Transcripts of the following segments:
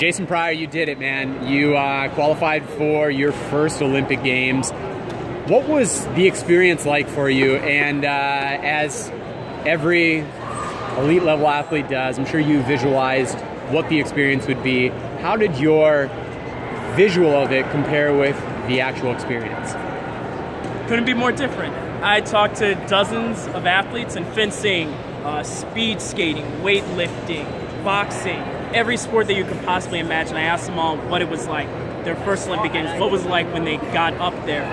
Jason Pryor, you did it, man. You qualified for your first Olympic Games. What was the experience like for you? And as every elite level athlete does, I'm sure you visualized what the experience would be. How did your visual of it compare with the actual experience? Couldn't be more different. I talked to dozens of athletes in fencing, speed skating, weightlifting, boxing, every sport that you could possibly imagine. I asked them all what it was like, their first Olympic Games, what was it like when they got up there.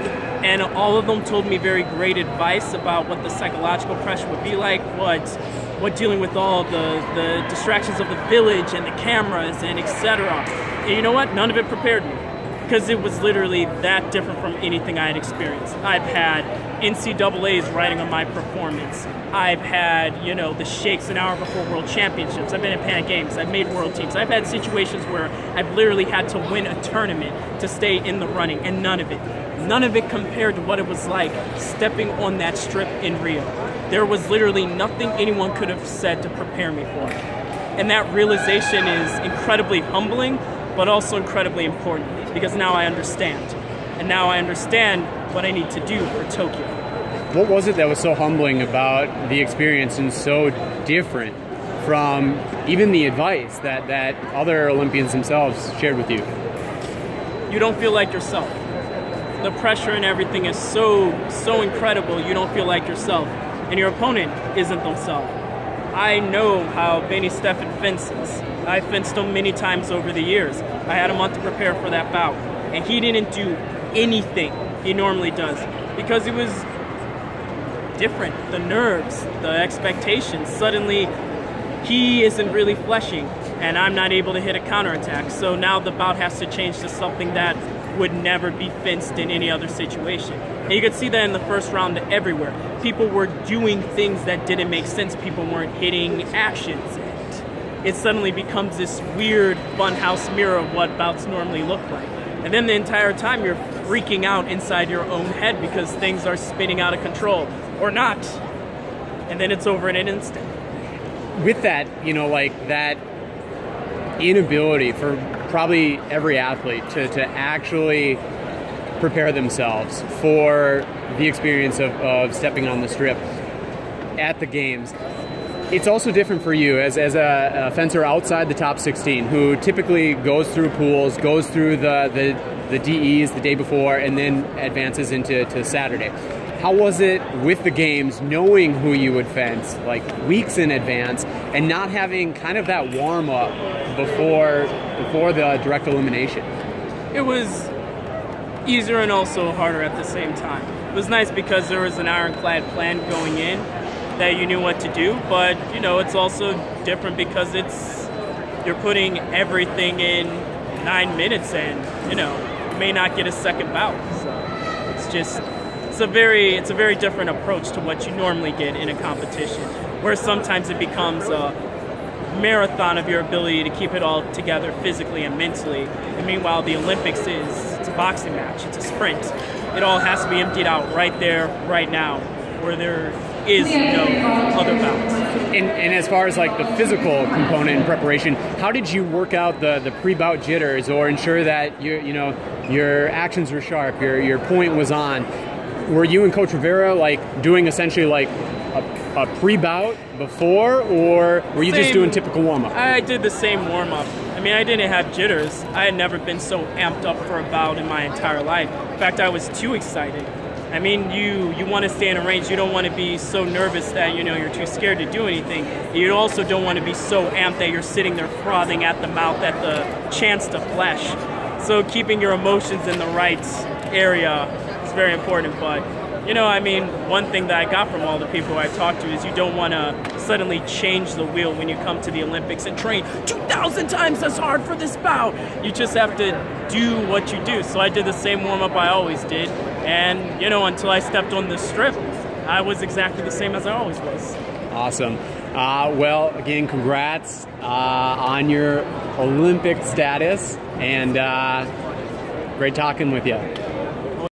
And all of them told me very great advice about what the psychological pressure would be like, what dealing with all the distractions of the village and the cameras and etc. And you know what? None of it prepared me, because it was literally that different from anything I had experienced. I've had NCAAs writing on my performance. I've had, you know, the shakes an hour before World Championships. I've been at Pan Games. I've made world teams. I've had situations where I've literally had to win a tournament to stay in the running, and none of it compared to what it was like stepping on that strip in Rio. There was literally nothing anyone could have said to prepare me for it. And that realization is incredibly humbling, but also incredibly important, because now I understand. And now I understand what I need to do for Tokyo. What was it that was so humbling about the experience and so different from even the advice that other Olympians themselves shared with you? You don't feel like yourself. The pressure and everything is so incredible, you don't feel like yourself. And your opponent isn't themselves. I know how Benny Stephan fences. I fenced him many times over the years. I had a month to prepare for that bout. And he didn't do anything he normally does, because it was different. The nerves, the expectations, suddenly he isn't really fleshing, and I'm not able to hit a counterattack. So now the bout has to change to something that would never be fenced in any other situation. And you could see that in the first round everywhere. People were doing things that didn't make sense. People weren't hitting actions. It suddenly becomes this weird funhouse mirror of what bouts normally look like. And then the entire time you're freaking out inside your own head because things are spinning out of control, or not. And then it's over in an instant. With that, you know, like that inability for probably every athlete to actually prepare themselves for the experience of stepping on the strip at the games. It's also different for you as a fencer outside the top 16, who typically goes through pools, goes through the DEs the day before, and then advances into Saturday. How was it with the games, knowing who you would fence like weeks in advance and not having kind of that warm up before the direct elimination? It was easier and also harder at the same time. It was nice because there was an ironclad plan going in that you knew what to do, but you know, it's also different because you're putting everything in 9 minutes, and you know, you may not get a second bout. So it's a very different approach to what you normally get in a competition, where sometimes it becomes a marathon of your ability to keep it all together physically and mentally. And meanwhile, the Olympics it's a boxing match, it's a sprint. It all has to be emptied out right there, right now, where there is no other bout. And as far as like the physical component and preparation, how did you work out the pre-bout jitters or ensure that your actions were sharp, your point was on? Were you and Coach Rivera like doing essentially like a pre-bout before, or were you just doing typical warm-up? I did the same warm-up. I mean, I didn't have jitters. I had never been so amped up for a bout in my entire life. In fact, I was too excited. I mean, you want to stay in a range. You don't want to be so nervous that, you know, you're too scared to do anything. You also don't want to be so amped that you're sitting there frothing at the mouth at the chance to flesh. So keeping your emotions in the right area is very important. But, you know, I mean, one thing that I got from all the people I talked to is you don't want to suddenly change the wheel when you come to the Olympics and train 2,000 times as hard for this bout. You just have to do what you do. So I did the same warm-up I always did. And, you know, until I stepped on the strip, I was exactly the same as I always was. Awesome. Well, again, congrats on your Olympic status, and great talking with you.